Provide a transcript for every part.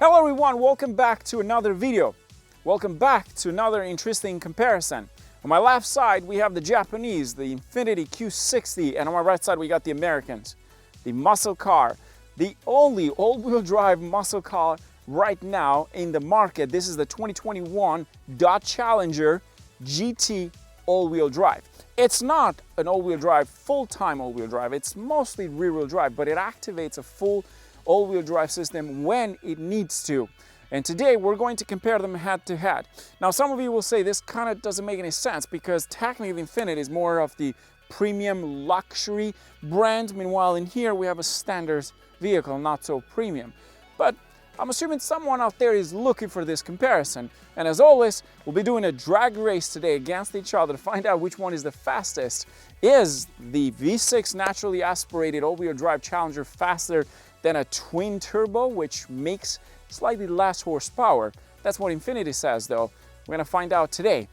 Hello everyone, welcome back to another video. Welcome back to another interesting comparison. On my left side we have the Japanese, the Infiniti Q60, and on my right side we got the Americans, the muscle car, the only all-wheel drive muscle car right now in the market. This is the 2021 Dodge Challenger GT all-wheel drive. It's not an all-wheel drive, full-time all-wheel drive, it's mostly rear-wheel drive, but it activates a full all-wheel drive system when it needs to. And today we're going to compare them head to head. Now some of you will say this kind of doesn't make any sense because technically the Infiniti is more of the premium luxury brand. Meanwhile in here we have a standard vehicle, not so premium. But I'm assuming someone out there is looking for this comparison. And as always, we'll be doing a drag race today against each other to find out which one is the fastest. Is the V6 naturally aspirated all-wheel drive Challenger faster than a twin turbo, which makes slightly less horsepower? That's what Infiniti says though. We're gonna find out today.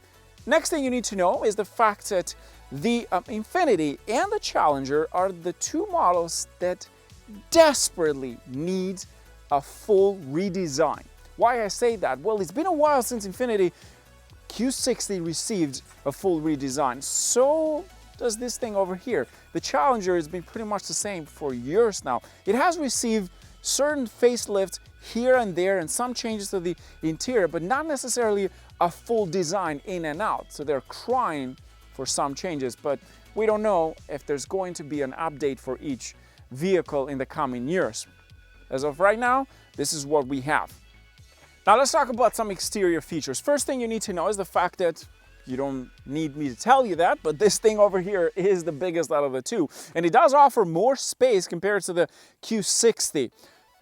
Next thing you need to know is the fact that the Infiniti and the Challenger are the two models that desperately need a full redesign. Why I say that? Well, it's been a while since Infiniti Q60 received a full redesign. So does this thing over here. The Challenger has been pretty much the same for years now. It has received certain facelifts here and there and some changes to the interior, but not necessarily a full design in and out. So they're crying for some changes, but we don't know if there's going to be an update for each vehicle in the coming years. As of right now, this is what we have. Now let's talk about some exterior features. First thing you need to know is the fact that you don't need me to tell you that, but this thing over here is the biggest out of the two. And it does offer more space compared to the Q60.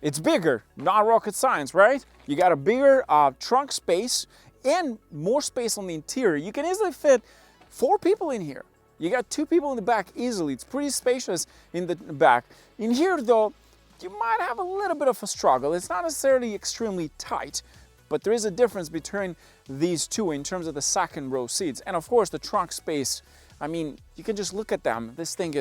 It's bigger, not rocket science, right? You got a bigger trunk space and more space on the interior. You can easily fit 4 people in here. You got 2 people in the back easily. It's pretty spacious in the back. In here though, you might have a little bit of a struggle. It's not necessarily extremely tight, but there is a difference between these two in terms of the second row seats. And of course the trunk space, I mean, you can just look at them. This thing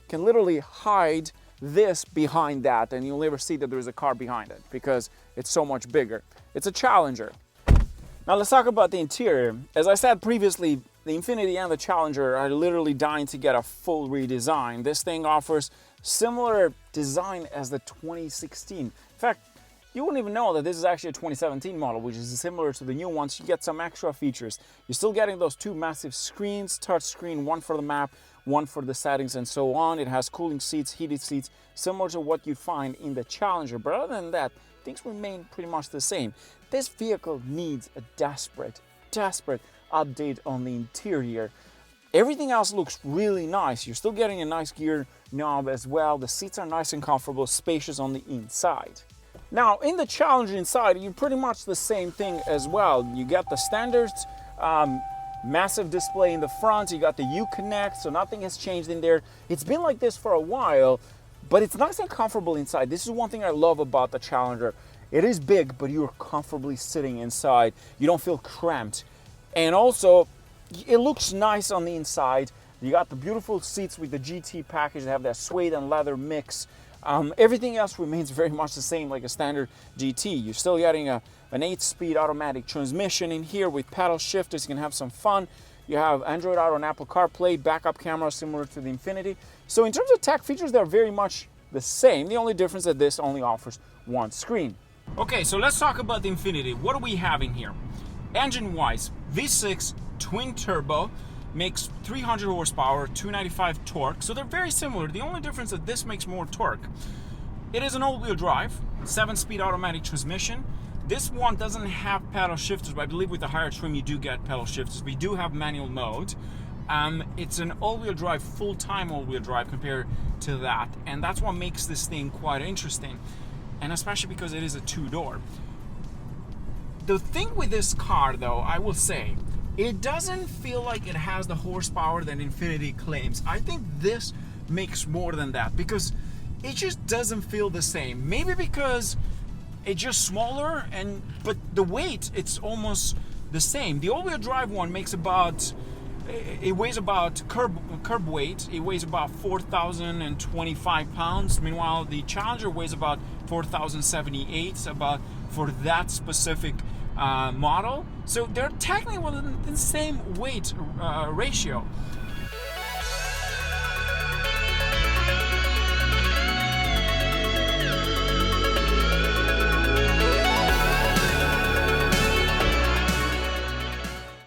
can literally hide this behind that and you'll never see that there's a car behind it because it's so much bigger. It's a Challenger. Now let's talk about the interior. As I said previously, the Infiniti and the Challenger are literally dying to get a full redesign. This thing offers similar design as the 2016. In fact, you wouldn't even know that this is actually a 2017 model, which is similar to the new ones. You get some extra features. You're still getting those 2 massive screens, touch screen, one for the map, one for the settings and so on. It has cooling seats, heated seats, similar to what you find in the Challenger. But other than that, things remain pretty much the same. This vehicle needs a desperate update on the interior. Everything else looks really nice. You're still getting a nice gear knob as well. The seats are nice and comfortable, spacious on the inside. Now, in the Challenger inside, you're pretty much the same thing as well. You get the standard massive display in the front. You got the Uconnect, so nothing has changed in there. It's been like this for a while, but it's nice and comfortable inside. This is one thing I love about the Challenger. It is big, but you're comfortably sitting inside. You don't feel cramped. And also, it looks nice on the inside. You got the beautiful seats with the GT package. They have that suede and leather mix. Everything else remains very much the same like a standard GT. You're still getting an 8-speed automatic transmission in here with paddle shifters. You can have some fun. You have Android Auto and Apple CarPlay, backup camera similar to the Infiniti. So in terms of tech features, they're very much the same. The only difference is that this only offers one screen. Okay, so let's talk about the Infiniti. What do we have in here? Engine-wise, V6 twin turbo, makes 300 horsepower, 295 torque, so they're very similar. The only difference is that this makes more torque. It is an all-wheel drive, 7-speed automatic transmission. This one doesn't have paddle shifters, but I believe with the higher trim you do get paddle shifters. We do have manual mode. It's an all-wheel drive, full-time all-wheel drive compared to that, and that's what makes this thing quite interesting, and especially because it is a 2-door. The thing with this car, though, I will say, it doesn't feel like it has the horsepower that Infiniti claims. I think this makes more than that because it just doesn't feel the same. Maybe because it's just smaller, but the weight, it's almost the same. The all-wheel drive one makes about, it weighs about curb weight. It weighs about 4,025 pounds. Meanwhile, the Challenger weighs about 4,078, about for that specific model. So they're technically within the same weight ratio.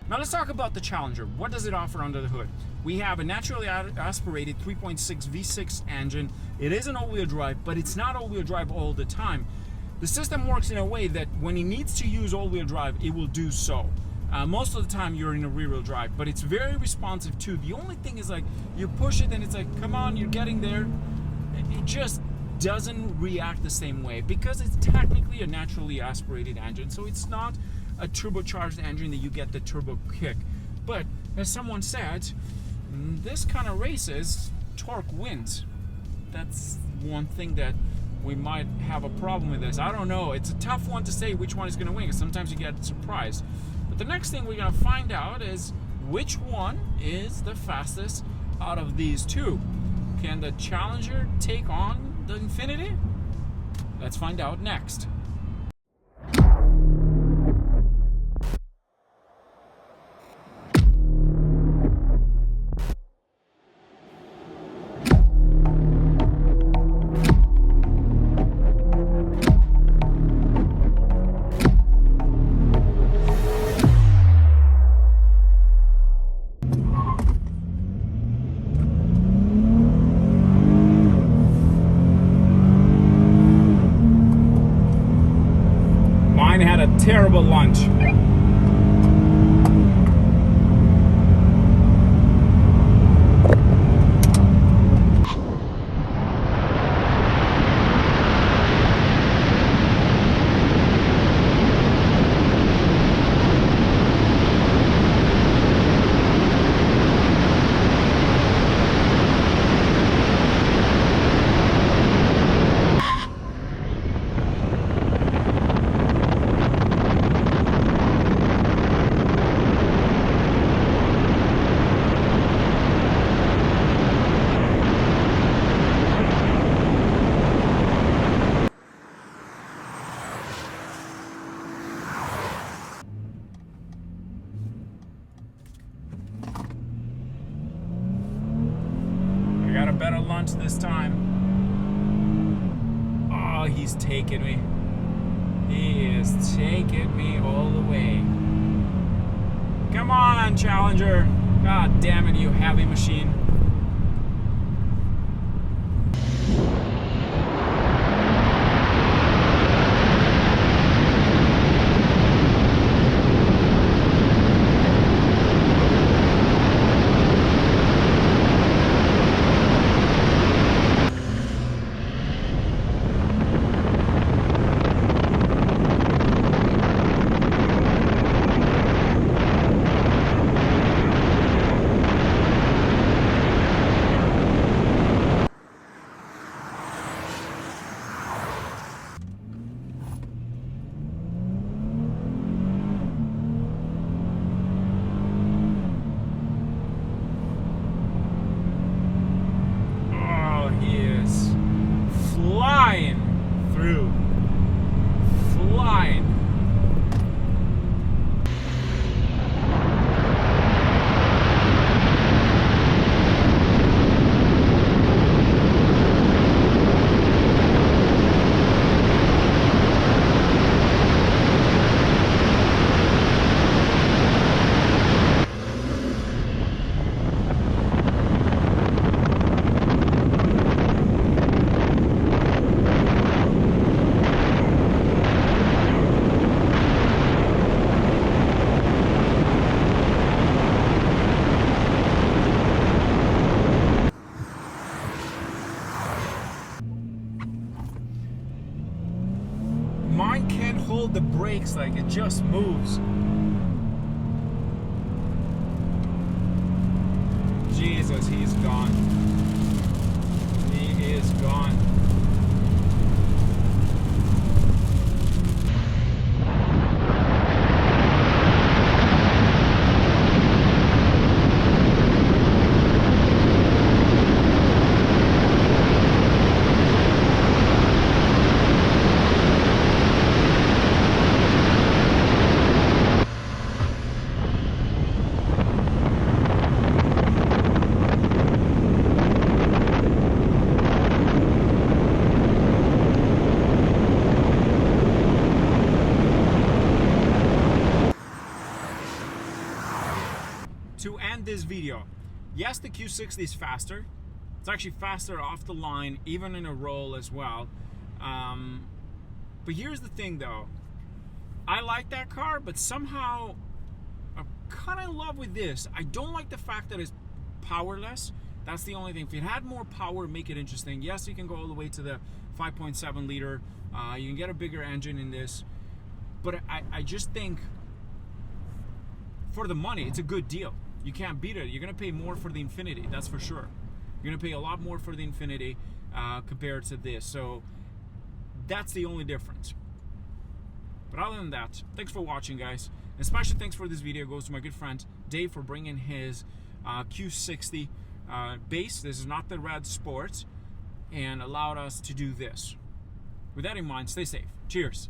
Now let's talk about the Challenger. What does it offer under the hood? We have a naturally aspirated 3.6 V6 engine. It is an all-wheel drive, but it's not all-wheel drive all the time. The system works in a way that when it needs to use all-wheel drive, it will do so. Most of the time you're in a rear-wheel drive, but it's very responsive too. The only thing is, like, you push it and it's like, come on, you're getting there. It just doesn't react the same way because it's technically a naturally aspirated engine, so it's not a turbocharged engine that you get the turbo kick. But as someone said, this kind of races, torque wins. That's one thing that we might have a problem with this. I don't know. It's a tough one to say which one is going to win, because sometimes you get surprised. But the next thing we're going to find out is which one is the fastest out of these two. Can the Challenger take on the Infiniti? Let's find out next. Had a terrible lunch. Got a better lunch this time. Oh, he's taking me. He is taking me all the way. Come on, Challenger. God damn it, you heavy machine. Mine can't hold the brakes, like it just moves. Jesus, he's gone. He is gone. to end this video. Yes, the Q60 is faster. It's actually faster off the line, even in a roll as well. But here's the thing though. I like that car, but somehow I'm kind of in love with this. I don't like the fact that it's powerless. That's the only thing. If it had more power, make it interesting. Yes, you can go all the way to the 5.7 liter. You can get a bigger engine in this. But I just think for the money, it's a good deal. You can't beat it. You're going to pay more for the Infiniti, that's for sure. You're going to pay a lot more for the Infiniti compared to this. So that's the only difference. But other than that, thanks for watching, guys. And special thanks for this video goes to my good friend Dave for bringing his Q60 base. This is not the Red Sport, and allowed us to do this. With that in mind, stay safe. Cheers.